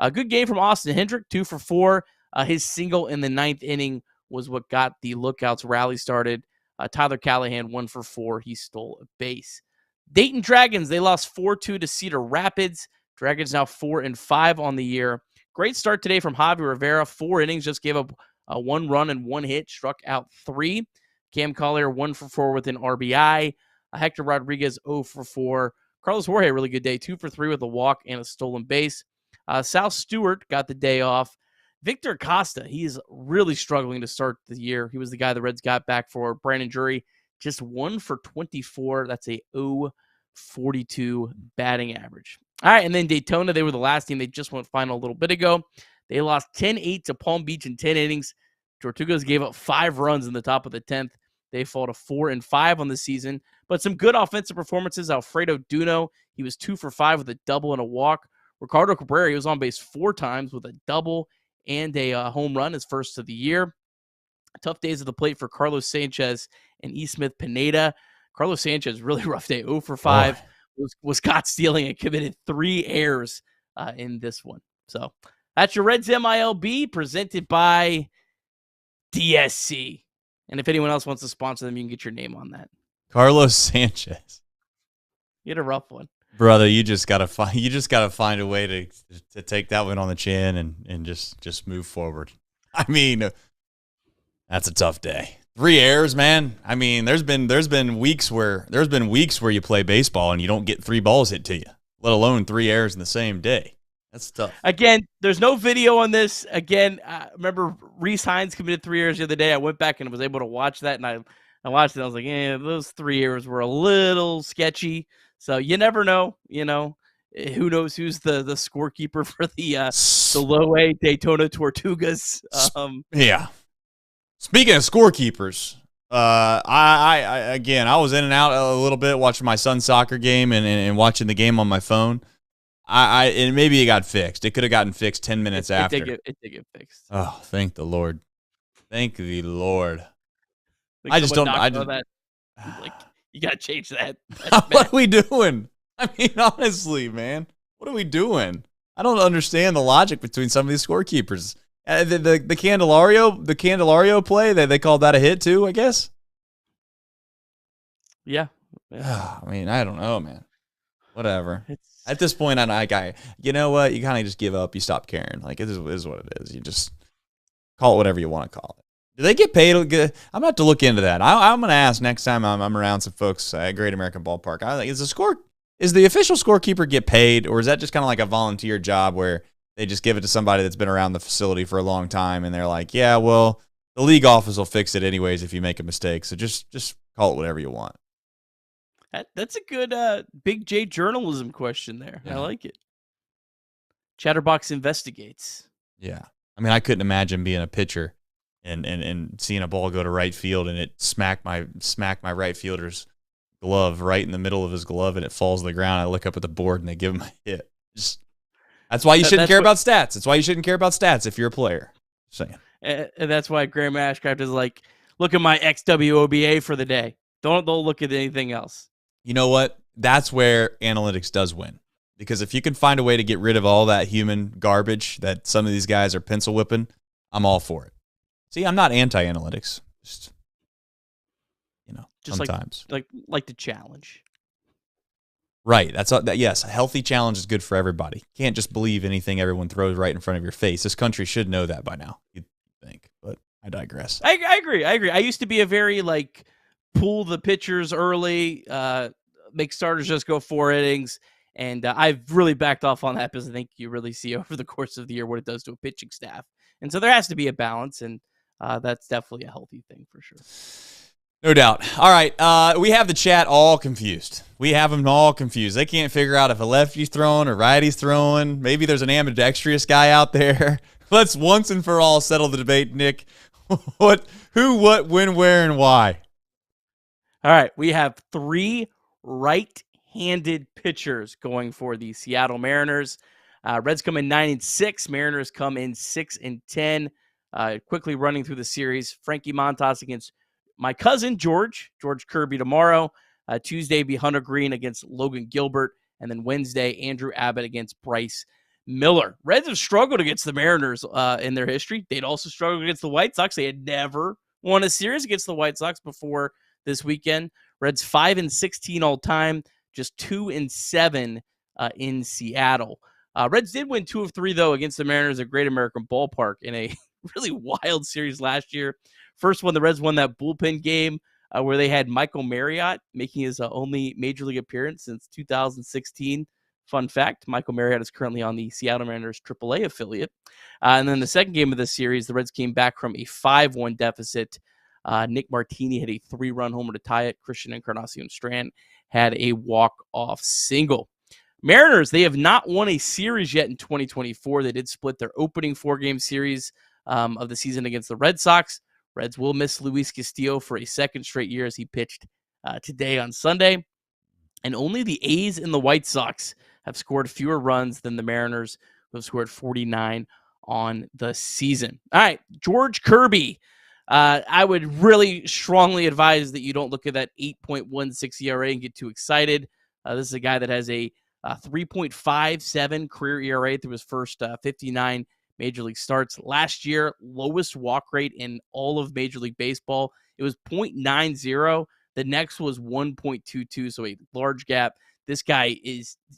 A good game from Austin Hendrick, 2 for 4. His single in the 9th inning was what got the Lookouts rally started. Tyler Callahan, 1 for 4. He stole a base. Dayton Dragons, they lost 4-2 to Cedar Rapids. Dragons now 4-5 on the year. Great start today from Javi Rivera. 4 innings, just gave up 1 run and 1 hit, struck out 3. Cam Collier, 1 for 4 with an RBI. Hector Rodriguez, 0 for 4. Carlos Jorge, really good day, 2 for 3 with a walk and a stolen base. Sal Stewart got the day off. Victor Costa, he's really struggling to start the year. He was the guy the Reds got back for. Brandon Drury, just 1 for 24. That's a 0.42 batting average. All right, and then Daytona, they were the last team. They just went final a little bit ago. They lost 10-8 to Palm Beach in 10 innings. Tortugas gave up 5 runs in the top of the 10th. They fall to 4-5 on the season. But some good offensive performances. Alfredo Duno, he was 2 for 5 with a double and a walk. Ricardo Cabrera, he was on base 4 times with a double and a home run, his first of the year. Tough days at the plate for Carlos Sanchez and E. Smith Pineda. Carlos Sanchez, really rough day, 0 for 5. Was caught stealing and committed 3 errors in this one. So that's your Reds MILB presented by DSC. And if anyone else wants to sponsor them, you can get your name on that. Carlos Sanchez. You had a rough one. Brother, you just gotta find a way to take that one on the chin and just move forward. I mean, that's a tough day. 3 errors, man. I mean, there's been weeks where you play baseball and you don't get 3 balls hit to you, let alone 3 errors in the same day. That's tough. Again, there's no video on this. Again, remember Reese Hines committed 3 errors the other day. I went back and was able to watch that, and I watched it. I was like, those 3 errors were a little sketchy. So you never know, who knows who's the scorekeeper for the low A Daytona Tortugas. Yeah. Speaking of scorekeepers, I was in and out a little bit watching my son's soccer game and watching the game on my phone. And maybe it got fixed. It could have gotten fixed 10 minutes after. It did get fixed. Oh, thank the Lord. Thank the Lord. I just don't. Like, you gotta change that. What are we doing? I mean, honestly, man, what are we doing? I don't understand the logic between some of these scorekeepers. The Candelario play, they called that a hit too, I guess. Yeah. I mean, I don't know, man. Whatever. At this point, you know what? You kind of just give up. You stop caring. Like, it is what it is. You just call it whatever you want to call it. Do they get paid? I'm going to have to look into that. I'm going to ask next time I'm around some folks at Great American Ballpark. Is the official scorekeeper get paid, or is that just kind of like a volunteer job where they just give it to somebody that's been around the facility for a long time and they're like, yeah, well, the league office will fix it anyways if you make a mistake. So just call it whatever you want. That's a good Big J journalism question there. Yeah. I like it. Chatterbox investigates. Yeah. I mean, I couldn't imagine being a pitcher and seeing a ball go to right field and it smack my right fielder's glove right in the middle of his glove and it falls to the ground. I look up at the board and they give him a hit. That's why you shouldn't care about stats. That's why you shouldn't care about stats if you're a player. Just saying. And that's why Graham Ashcraft is like, look at my XWOBA for the day. Don't look at anything else. You know what? That's where analytics does win. Because if you can find a way to get rid of all that human garbage that some of these guys are pencil whipping, I'm all for it. See, I'm not anti-analytics. Just sometimes. Like the challenge. Right. Yes, a healthy challenge is good for everybody. You can't just believe anything everyone throws right in front of your face. This country should know that by now, you'd think. But I digress. I agree. I used to be a very, pull the pitchers early, make starters just go 4 innings. And I've really backed off on that because I think you really see over the course of the year what it does to a pitching staff. And so there has to be a balance, and that's definitely a healthy thing for sure. No doubt. All right, we have the chat all confused. We have them all confused. They can't figure out if a lefty's throwing or righty's throwing. Maybe there's an ambidextrous guy out there. Let's once and for all settle the debate, Nick. Who, what, when, where, and why? All right, we have 3 right-handed pitchers going for the Seattle Mariners. Reds come in 9-6. Mariners come in 6-10. Quickly running through the series. Frankie Montas against my cousin, George Kirby tomorrow. Tuesday, be Hunter Green against Logan Gilbert. And then Wednesday, Andrew Abbott against Bryce Miller. Reds have struggled against the Mariners in their history. They'd also struggled against the White Sox. They had never won a series against the White Sox before this weekend. Reds 5-16 all time, just 2-7 in Seattle. Reds did win 2 of 3, though, against the Mariners at Great American Ballpark in a really wild series last year. First one, the Reds won that bullpen game where they had Michael Marriott making his only Major League appearance since 2016. Fun fact, Michael Marriott is currently on the Seattle Mariners Triple-A affiliate. And then the second game of the series, the Reds came back from a 5-1 deficit. Nick Martini had a 3-run homer to tie it. Christian Encarnacion Strand had a walk-off single. Mariners, they have not won a series yet in 2024. They did split their opening 4-game series of the season against the Red Sox. Reds will miss Luis Castillo for a second straight year as he pitched today on Sunday. And only the A's and the White Sox have scored fewer runs than the Mariners, who have scored 49 on the season. All right, George Kirby. I would really strongly advise that you don't look at that 8.16 ERA and get too excited. This is a guy that has a 3.57 career ERA through his first 59 Major League starts. Last year, lowest walk rate in all of Major League Baseball. It was 0.90. The next was 1.22, so a large gap. This guy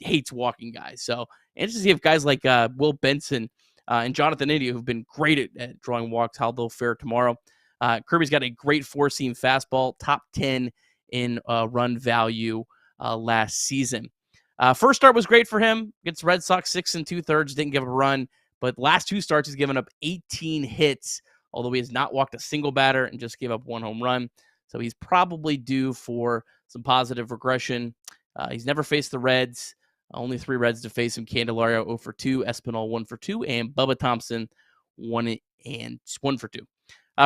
hates walking guys. So interesting to see if guys like Will Benson and Jonathan India, who've been great at drawing walks, how they'll fare tomorrow. Kirby's got a great 4-seam fastball, top 10 in run value last season. First start was great for him against the Red Sox, 6 2/3, didn't give a run. But last 2 starts, he's given up 18 hits, although he has not walked a single batter and just gave up 1 home run. So he's probably due for some positive regression. He's never faced the Reds. Only 3 Reds to face him: Candelario 0 for 2, Espinal 1 for 2, and Bubba Thompson 1 for 2.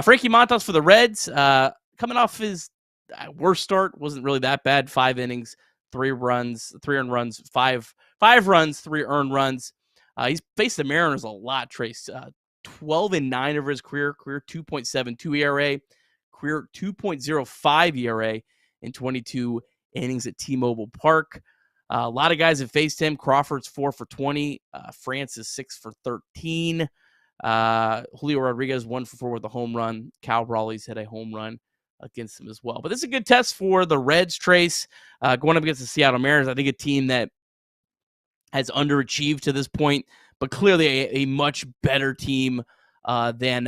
Frankie Montas for the Reds, coming off his worst start, wasn't really that bad. 5 innings, 3 earned runs, 5 runs, 3 earned runs. He's faced the Mariners a lot, Trace. 12-9 over his career 2.72 ERA, career 2.05 ERA in 22 innings at T-Mobile Park. A lot of guys have faced him. Crawford's 4 for 20. France is 6 for 13. Julio Rodriguez 1 for 4 with a home run. Cal Raleigh's had a home run against him as well. But this is a good test for the Reds, Trace. Going up against the Seattle Mariners, I think a team that has underachieved to this point, but clearly a much better team than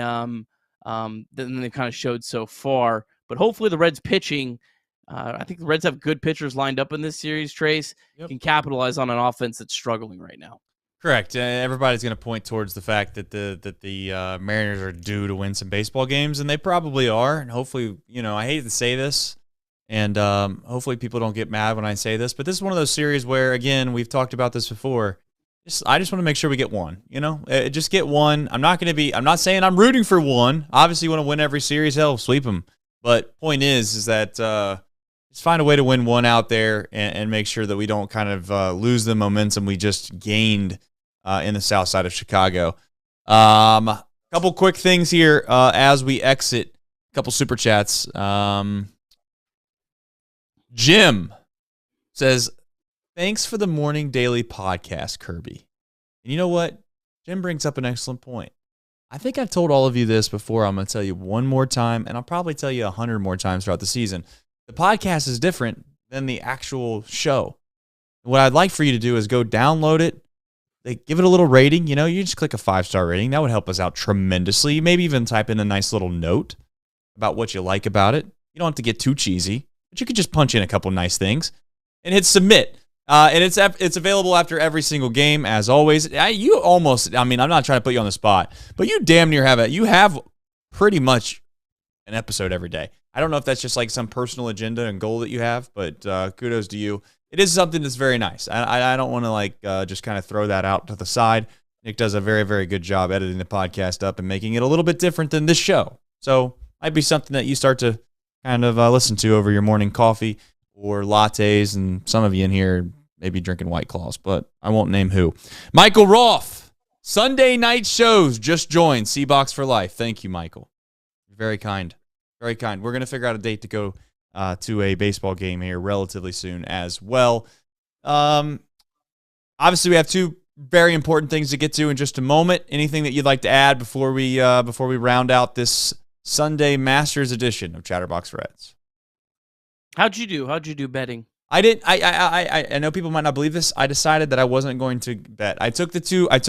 they kind of showed so far. But hopefully the Reds pitching, I think the Reds have good pitchers lined up in this series, Trace, can capitalize on an offense that's struggling right now. Correct. Everybody's going to point towards the fact that the Mariners are due to win some baseball games, and they probably are. And hopefully, I hate to say this, and hopefully people don't get mad when I say this, but this is one of those series where, again, we've talked about this before. I just want to make sure we get one. Just get one. I'm not saying I'm rooting for one. Obviously, you want to win every series. Hell, sweep them. But point is that just find a way to win one out there and make sure that we don't kind of lose the momentum we just gained in the south side of Chicago. Couple quick things here as we exit. A couple super chats. Jim says, thanks for the morning daily podcast, Kirby. And you know what? Jim brings up an excellent point. I think I've told all of you this before. I'm going to tell you one more time, and I'll probably tell you 100 more times throughout the season. The podcast is different than the actual show. What I'd like for you to do is go download it. Give it a little rating. You just click a 5-star rating. That would help us out tremendously. Maybe even type in a nice little note about what you like about it. You don't have to get too cheesy, but you could just punch in a couple nice things and hit submit. And it's available after every single game, as always. I'm not trying to put you on the spot, but you damn near have it. You have pretty much an episode every day. I don't know if that's just like some personal agenda and goal that you have, but kudos to you. It is something that's very nice. I don't want to just kind of throw that out to the side. Nick does a very, very good job editing the podcast up and making it a little bit different than this show. So might be something that you start to kind of listen to over your morning coffee or lattes, and some of you in here maybe drinking White Claws, but I won't name who. Michael Roth, Sunday night shows just joined C-Box for Life. Thank you, Michael. Very kind. Very kind. We're going to figure out a date to go to a baseball game here relatively soon as well. Obviously, we have 2 very important things to get to in just a moment. Anything that you'd like to add before we round out this Sunday Masters edition of Chatterbox Reds? How'd you do betting? I didn't. I know people might not believe this. I decided that I wasn't going to bet. I took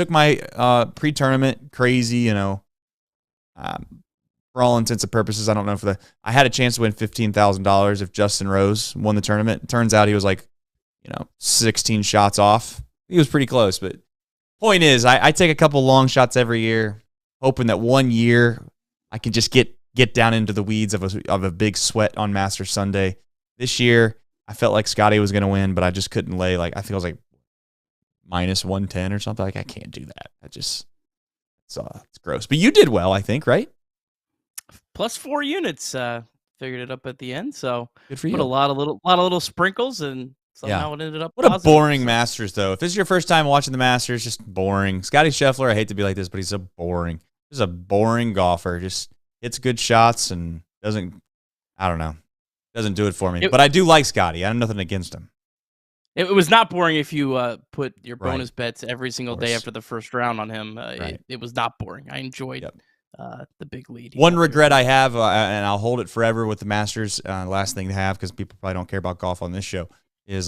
my pre-tournament crazy. For all intents and purposes, I don't know I had a chance to win $15,000 if Justin Rose won the tournament. It turns out he was 16 shots off. He was pretty close, but point is, I take a couple long shots every year, hoping that one year I can just get down into the weeds of a big sweat on Masters Sunday. This year, I felt like Scotty was going to win, but I just couldn't lay. I think I was minus 110 or something. I can't do that. It's gross. But you did well, I think, right? Plus 4 units. Figured it up at the end. So good for you. Put a lot of little sprinkles, and somehow it ended up. What positive. A boring Masters, though. If this is your first time watching the Masters, just boring. Scotty Scheffler, I hate to be like this, but he's so boring. He's a boring golfer. Just hits good shots and doesn't do it for me. But I do like Scotty. I have nothing against him. It was not boring if you put your bonus bets every single day after the first round on him. It was not boring. I enjoyed the big lead. One regret I have, and I'll hold it forever with the Masters, last thing to have because people probably don't care about golf on this show, is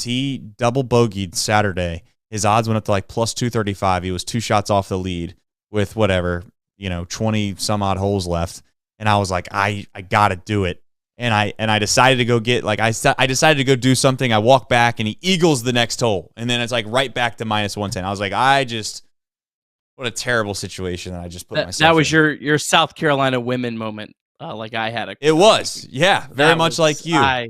he double bogeyed Saturday. His odds went up to plus 235. He was 2 shots off the lead with 20 some odd holes left. And I was like, I got to do it. And I decided to go I decided to go do something. I walk back and he eagles the next hole. And then it's right back to minus 110. I was like, what a terrible situation that I just put myself in. That was your South Carolina women moment. I had It was. Yeah. Very much like you.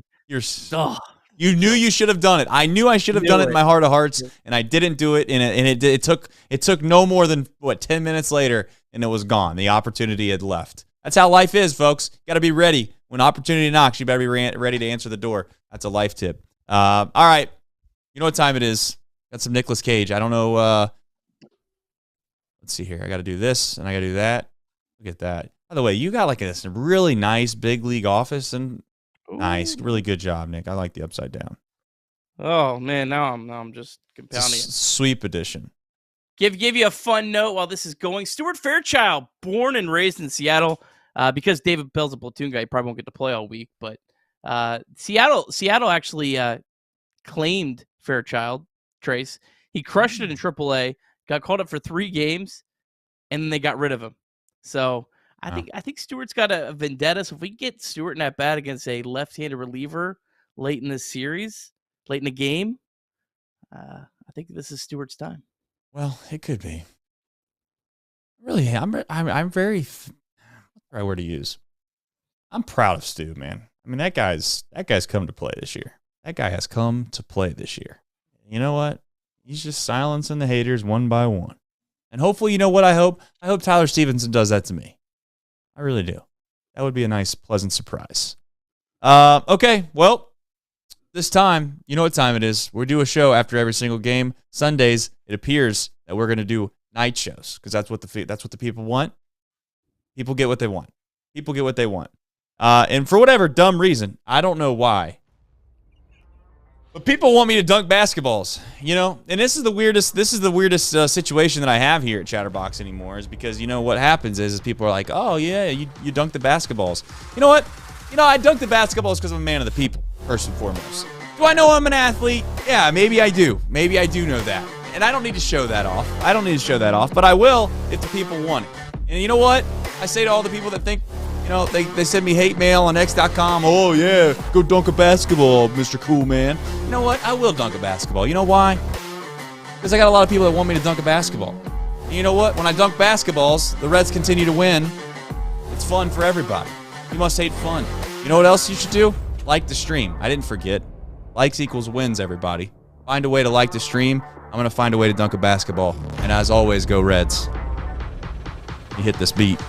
You knew you should have done it. I knew I should have done it in my heart of hearts, and I didn't do it. And it took no more than 10 minutes later, and it was gone. The opportunity had left. That's how life is, folks. Got to be ready. When opportunity knocks, you better be ready to answer the door. That's a life tip. All right. You know what time it is. Got some Nicolas Cage. I don't know. Let's see here. I got to do this, and I got to do that. Look at that. By the way, you got this really nice big league office, and nice. Really good job, Nick. I like the upside down. Oh, man. Now I'm just compounding it. Sweep edition. Give you a fun note while this is going. Stuart Fairchild, born and raised in Seattle. Because David Bell's a platoon guy, he probably won't get to play all week. But Seattle actually claimed Fairchild, Trace. He crushed it in Triple-A, got called up for 3 games, and then they got rid of him. So I think Stewart's got a vendetta. So if we get Stewart in that bat against a left-handed reliever late in this series, late in the game, I think this is Stewart's time. Well, it could be. Really, I'm very. What's the right word to use? I'm proud of Stu, man. I mean, that guy's come to play this year. That guy has come to play this year. You know what? He's just silencing the haters one by one. And hopefully, you know what I hope? I hope Tyler Stevenson does that to me. I really do. That would be a nice, pleasant surprise. Okay, well, this time, you know what time it is. We do a show after every single game. Sundays, it appears that we're going to do night shows because that's what the people want. People get what they want. People get what they want. And for whatever dumb reason, I don't know why, but people want me to dunk basketballs, and this is the weirdest situation that I have here at Chatterbox anymore is because, what happens is people are like, oh yeah, you dunk the basketballs. You know what? I dunk the basketballs because I'm a man of the people, first and foremost. Do I know I'm an athlete? Yeah, maybe I do. Maybe I do know that. And I don't need to show that off. But I will if the people want it. And you know what? I say to all the people that think, they send me hate mail on X.com. Oh, yeah, go dunk a basketball, Mr. Cool Man. You know what? I will dunk a basketball. You know why? Because I got a lot of people that want me to dunk a basketball. And you know what? When I dunk basketballs, the Reds continue to win. It's fun for everybody. You must hate fun. You know what else you should do? Like the stream. I didn't forget. Likes equals wins, everybody. Find a way to like the stream. I'm going to find a way to dunk a basketball. And as always, go Reds. You hit this beat.